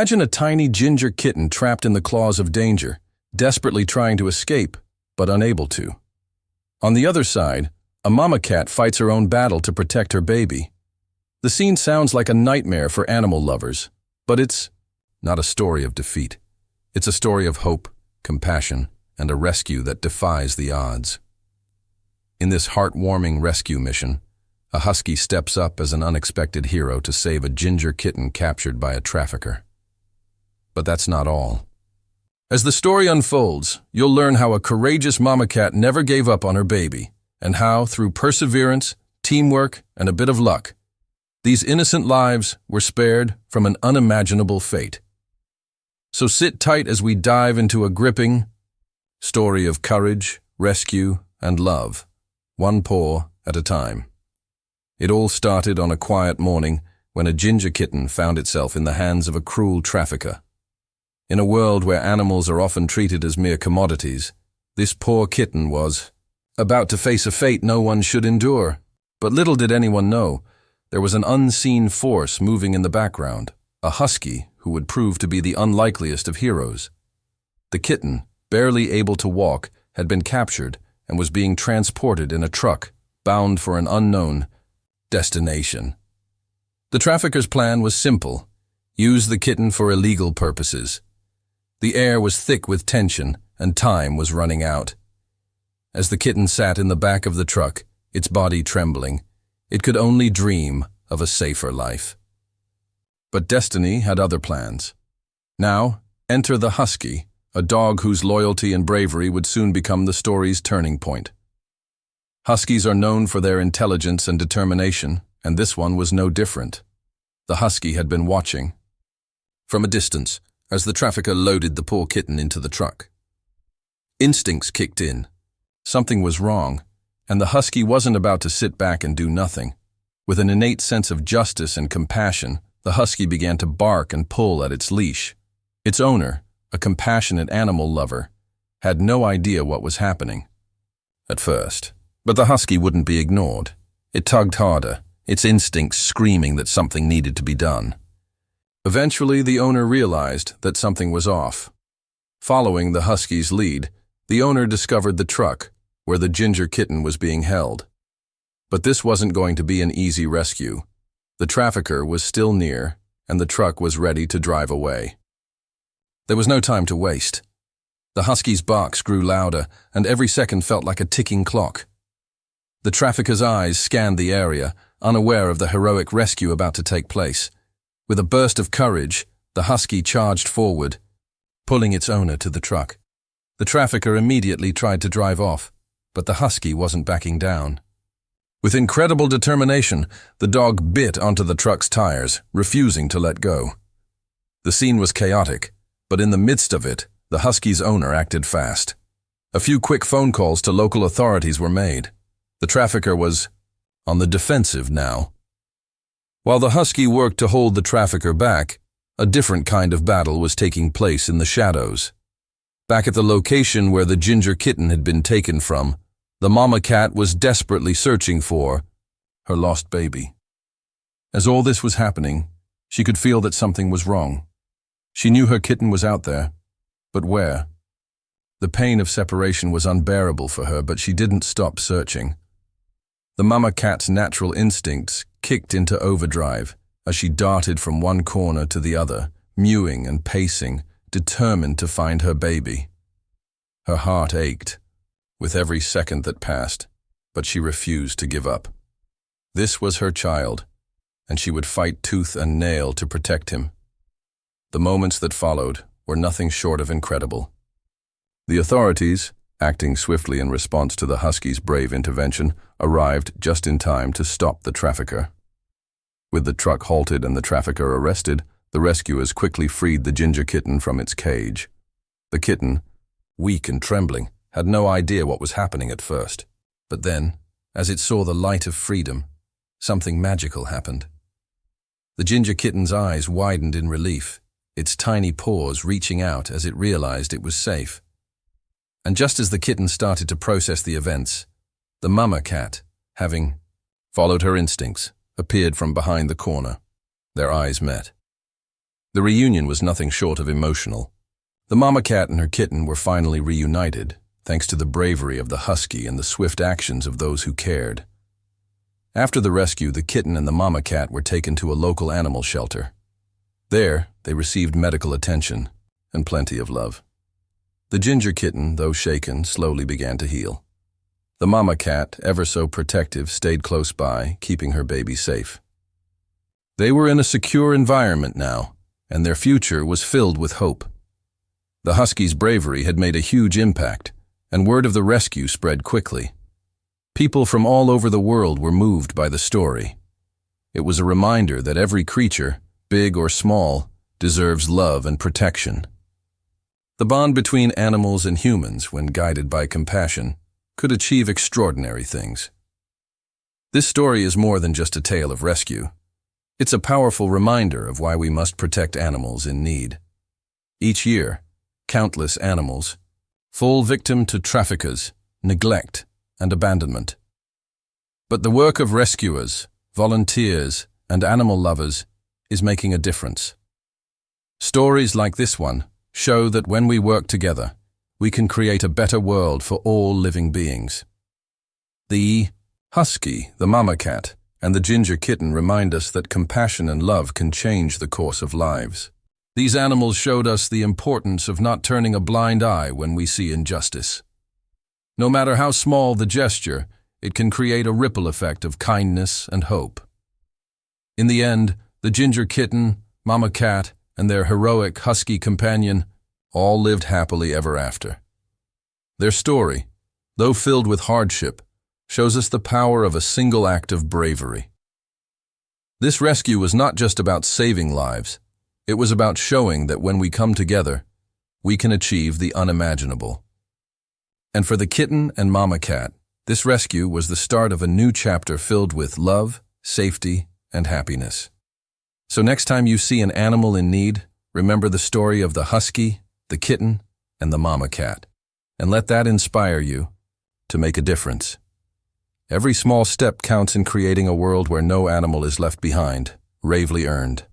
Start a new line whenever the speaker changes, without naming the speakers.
Imagine a tiny ginger kitten trapped in the claws of danger, desperately trying to escape, but unable to. On the other side, a mama cat fights her own battle to protect her baby. The scene sounds like a nightmare for animal lovers, but it's not a story of defeat. It's a story of hope, compassion, and a rescue that defies the odds. In this heartwarming rescue mission, a husky steps up as an unexpected hero to save a ginger kitten captured by a trafficker. But that's not all. As the story unfolds, you'll learn how a courageous mama cat never gave up on her baby, and how, through perseverance, teamwork, and a bit of luck, these innocent lives were spared from an unimaginable fate. So sit tight as we dive into a gripping story of courage, rescue, and love, one paw at a time. It all started on a quiet morning when a ginger kitten found itself in the hands of a cruel trafficker. In a world where animals are often treated as mere commodities, this poor kitten was about to face a fate no one should endure. But little did anyone know, there was an unseen force moving in the background, a husky who would prove to be the unlikeliest of heroes. The kitten, barely able to walk, had been captured and was being transported in a truck, bound for an unknown destination. The trafficker's plan was simple: use the kitten for illegal purposes. The air was thick with tension, and time was running out. As the kitten sat in the back of the truck, its body trembling, it could only dream of a safer life. But destiny had other plans. Now, enter the husky, a dog whose loyalty and bravery would soon become the story's turning point. Huskies are known for their intelligence and determination, and this one was no different. The husky had been watching from a distance as the trafficker loaded the poor kitten into the truck. Instincts kicked in. Something was wrong, and the husky wasn't about to sit back and do nothing. With an innate sense of justice and compassion, the husky began to bark and pull at its leash. Its owner, a compassionate animal lover, had no idea what was happening at first. But the husky wouldn't be ignored. It tugged harder, its instincts screaming that something needed to be done. Eventually, the owner realized that something was off. Following the husky's lead, the owner discovered the truck where the ginger kitten was being held. But this wasn't going to be an easy rescue. The trafficker was still near, and the truck was ready to drive away. There was no time to waste. The husky's barks grew louder, and every second felt like a ticking clock. The trafficker's eyes scanned the area, unaware of the heroic rescue about to take place. With a burst of courage, the husky charged forward, pulling its owner to the truck. The trafficker immediately tried to drive off, but the husky wasn't backing down. With incredible determination, the dog bit onto the truck's tires, refusing to let go. The scene was chaotic, but in the midst of it, the husky's owner acted fast. A few quick phone calls to local authorities were made. The trafficker was on the defensive now. While the husky worked to hold the trafficker back, a different kind of battle was taking place in the shadows. Back at the location where the ginger kitten had been taken from, the mama cat was desperately searching for her lost baby. As all this was happening, she could feel that something was wrong. She knew her kitten was out there, but where? The pain of separation was unbearable for her, but she didn't stop searching. The mama cat's natural instincts kicked into overdrive as she darted from one corner to the other, mewing and pacing, determined to find her baby. Her heart ached with every second that passed, but she refused to give up. This was her child, and she would fight tooth and nail to protect him. The moments that followed were nothing short of incredible. The authorities, acting swiftly in response to the husky's brave intervention, arrived just in time to stop the trafficker. With the truck halted and the trafficker arrested, the rescuers quickly freed the ginger kitten from its cage. The kitten, weak and trembling, had no idea what was happening at first. But then, as it saw the light of freedom, something magical happened. The ginger kitten's eyes widened in relief, its tiny paws reaching out as it realized it was safe. And just as the kitten started to process the events, the mama cat, having followed her instincts, appeared from behind the corner. Their eyes met. The reunion was nothing short of emotional. The mama cat and her kitten were finally reunited, thanks to the bravery of the husky and the swift actions of those who cared. After the rescue, the kitten and the mama cat were taken to a local animal shelter. There, they received medical attention and plenty of love. The ginger kitten, though shaken, slowly began to heal. The mama cat, ever so protective, stayed close by, keeping her baby safe. They were in a secure environment now, and their future was filled with hope. The husky's bravery had made a huge impact, and word of the rescue spread quickly. People from all over the world were moved by the story. It was a reminder that every creature, big or small, deserves love and protection. The bond between animals and humans, when guided by compassion, could achieve extraordinary things. This story is more than just a tale of rescue. It's a powerful reminder of why we must protect animals in need. Each year, countless animals fall victim to traffickers, neglect, and abandonment. But the work of rescuers, volunteers, and animal lovers is making a difference. Stories like this one show that when we work together, we can create a better world for all living beings. The husky, the mama cat, and the ginger kitten remind us that compassion and love can change the course of lives. These animals showed us the importance of not turning a blind eye when we see injustice. No matter how small the gesture, it can create a ripple effect of kindness and hope. In the end, the ginger kitten, mama cat, and their heroic husky companion all lived happily ever after. Their story, though filled with hardship, shows us the power of a single act of bravery. This rescue was not just about saving lives, it was about showing that when we come together, we can achieve the unimaginable. And for the kitten and mama cat, this rescue was the start of a new chapter filled with love, safety, and happiness. So next time you see an animal in need, remember the story of the husky, the kitten, and the mama cat, and let that inspire you to make a difference. Every small step counts in creating a world where no animal is left behind, bravely earned.